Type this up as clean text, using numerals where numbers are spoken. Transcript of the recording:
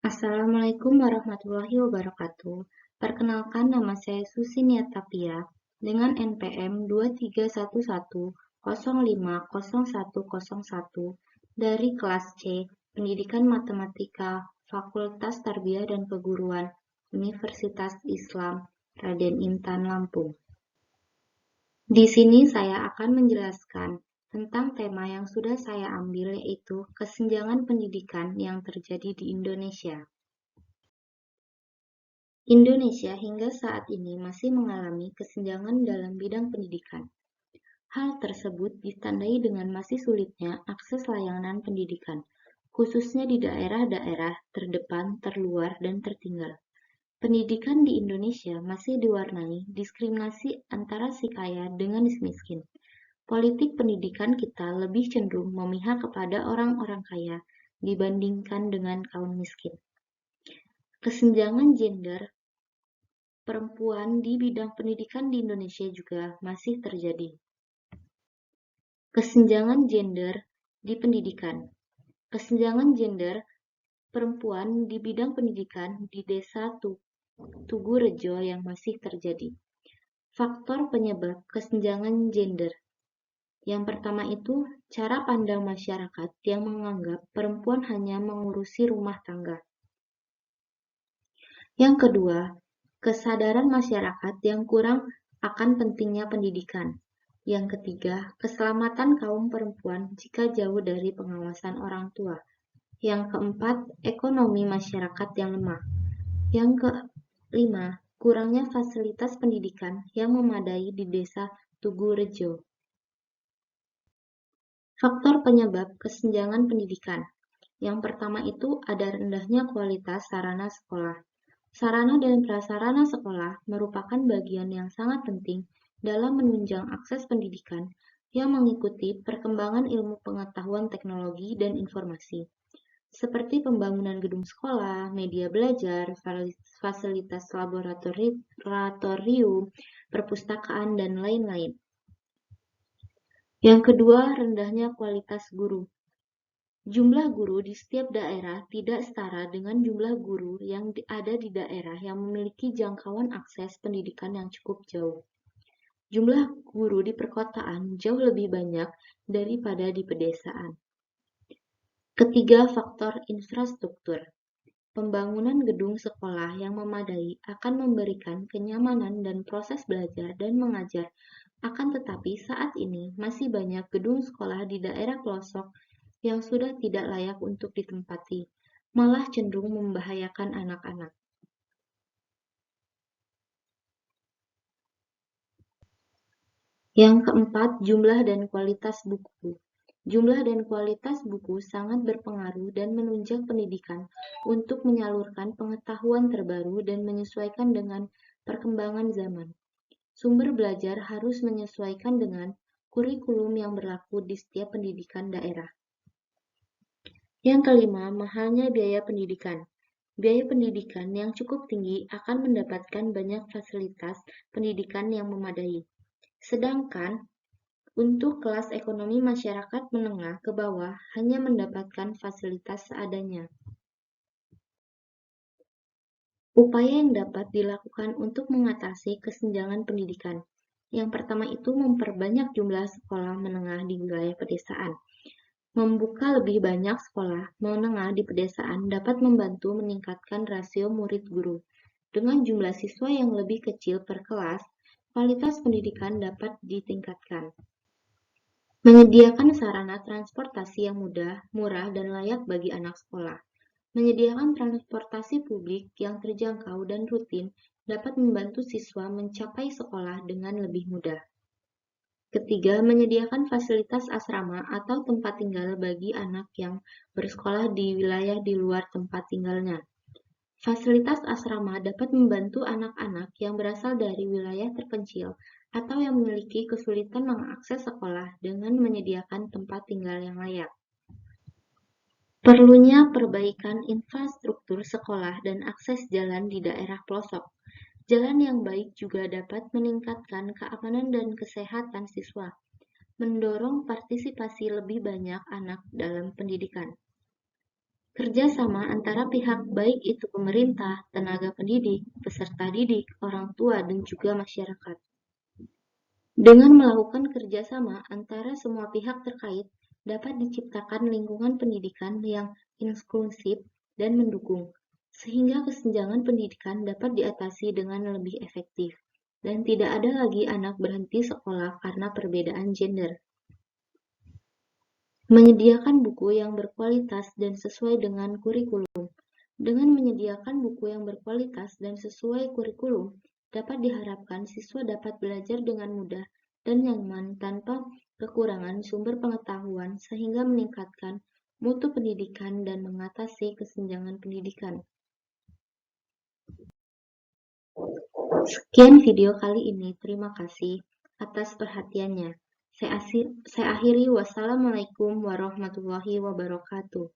Assalamualaikum warahmatullahi wabarakatuh. Perkenalkan, nama saya Susi Niatapia dengan NPM 2311050101 dari kelas C, Pendidikan Matematika, Fakultas Tarbiyah dan Keguruan, Universitas Islam Raden Intan Lampung. Di sini saya akan menjelaskan tentang tema yang sudah saya ambil, yaitu kesenjangan pendidikan yang terjadi di Indonesia. Indonesia hingga saat ini masih mengalami kesenjangan dalam bidang pendidikan. Hal tersebut ditandai dengan masih sulitnya akses layanan pendidikan, khususnya di daerah-daerah terdepan, terluar, dan tertinggal. Pendidikan di Indonesia masih diwarnai diskriminasi antara si kaya dengan si miskin. Politik pendidikan kita lebih cenderung memihak kepada orang-orang kaya dibandingkan dengan kaum miskin. Kesenjangan gender perempuan di bidang pendidikan di Indonesia juga masih terjadi. Kesenjangan gender di pendidikan. Kesenjangan gender perempuan di bidang pendidikan di Desa Tugu Rejo yang masih terjadi. Faktor penyebab kesenjangan gender. Yang pertama itu, cara pandang masyarakat yang menganggap perempuan hanya mengurusi rumah tangga. Yang kedua, kesadaran masyarakat yang kurang akan pentingnya pendidikan. Yang ketiga, keselamatan kaum perempuan jika jauh dari pengawasan orang tua. Yang keempat, ekonomi masyarakat yang lemah. Yang kelima, kurangnya fasilitas pendidikan yang memadai di Desa Tugu Rejo. Faktor penyebab kesenjangan pendidikan. Yang pertama itu ada rendahnya kualitas sarana sekolah. Sarana dan prasarana sekolah merupakan bagian yang sangat penting dalam menunjang akses pendidikan yang mengikuti perkembangan ilmu pengetahuan teknologi dan informasi, seperti pembangunan gedung sekolah, media belajar, fasilitas laboratorium, perpustakaan, dan lain-lain. Yang kedua, rendahnya kualitas guru. Jumlah guru di setiap daerah tidak setara dengan jumlah guru yang ada di daerah yang memiliki jangkauan akses pendidikan yang cukup jauh. Jumlah guru di perkotaan jauh lebih banyak daripada di pedesaan. Ketiga, faktor infrastruktur. Pembangunan gedung sekolah yang memadai akan memberikan kenyamanan dan proses belajar dan mengajar. Akan tetapi saat ini masih banyak gedung sekolah di daerah pelosok yang sudah tidak layak untuk ditempati, malah cenderung membahayakan anak-anak. Yang keempat, jumlah dan kualitas buku. Jumlah dan kualitas buku sangat berpengaruh dan menunjang pendidikan untuk menyalurkan pengetahuan terbaru dan menyesuaikan dengan perkembangan zaman. Sumber belajar harus menyesuaikan dengan kurikulum yang berlaku di setiap pendidikan daerah. Yang kelima, mahalnya biaya pendidikan. Biaya pendidikan yang cukup tinggi akan mendapatkan banyak fasilitas pendidikan yang memadai. Sedangkan untuk kelas ekonomi masyarakat menengah ke bawah hanya mendapatkan fasilitas seadanya. Upaya yang dapat dilakukan untuk mengatasi kesenjangan pendidikan. Yang pertama itu memperbanyak jumlah sekolah menengah di wilayah pedesaan. Membuka lebih banyak sekolah menengah di pedesaan dapat membantu meningkatkan rasio murid-guru. Dengan jumlah siswa yang lebih kecil per kelas, kualitas pendidikan dapat ditingkatkan. Menyediakan sarana transportasi yang mudah, murah, dan layak bagi anak sekolah. Menyediakan transportasi publik yang terjangkau dan rutin dapat membantu siswa mencapai sekolah dengan lebih mudah. Ketiga, menyediakan fasilitas asrama atau tempat tinggal bagi anak yang bersekolah di wilayah di luar tempat tinggalnya. Fasilitas asrama dapat membantu anak-anak yang berasal dari wilayah terpencil atau yang memiliki kesulitan mengakses sekolah dengan menyediakan tempat tinggal yang layak. Perlunya perbaikan infrastruktur sekolah dan akses jalan di daerah pelosok. Jalan yang baik juga dapat meningkatkan keamanan dan kesehatan siswa, mendorong partisipasi lebih banyak anak dalam pendidikan. Kerjasama antara pihak baik itu pemerintah, tenaga pendidik, peserta didik, orang tua, dan juga masyarakat. Dengan melakukan kerjasama antara semua pihak terkait, dapat diciptakan lingkungan pendidikan yang inklusif dan mendukung, sehingga kesenjangan pendidikan dapat diatasi dengan lebih efektif, dan tidak ada lagi anak berhenti sekolah karena perbedaan gender. Menyediakan buku yang berkualitas dan sesuai dengan kurikulum. Dengan menyediakan buku yang berkualitas dan sesuai kurikulum, dapat diharapkan siswa dapat belajar dengan mudah dan nyaman tanpa kekurangan sumber pengetahuan sehingga meningkatkan mutu pendidikan dan mengatasi kesenjangan pendidikan. Sekian video kali ini, terima kasih atas perhatiannya. Saya akhiri, wassalamualaikum warahmatullahi wabarakatuh.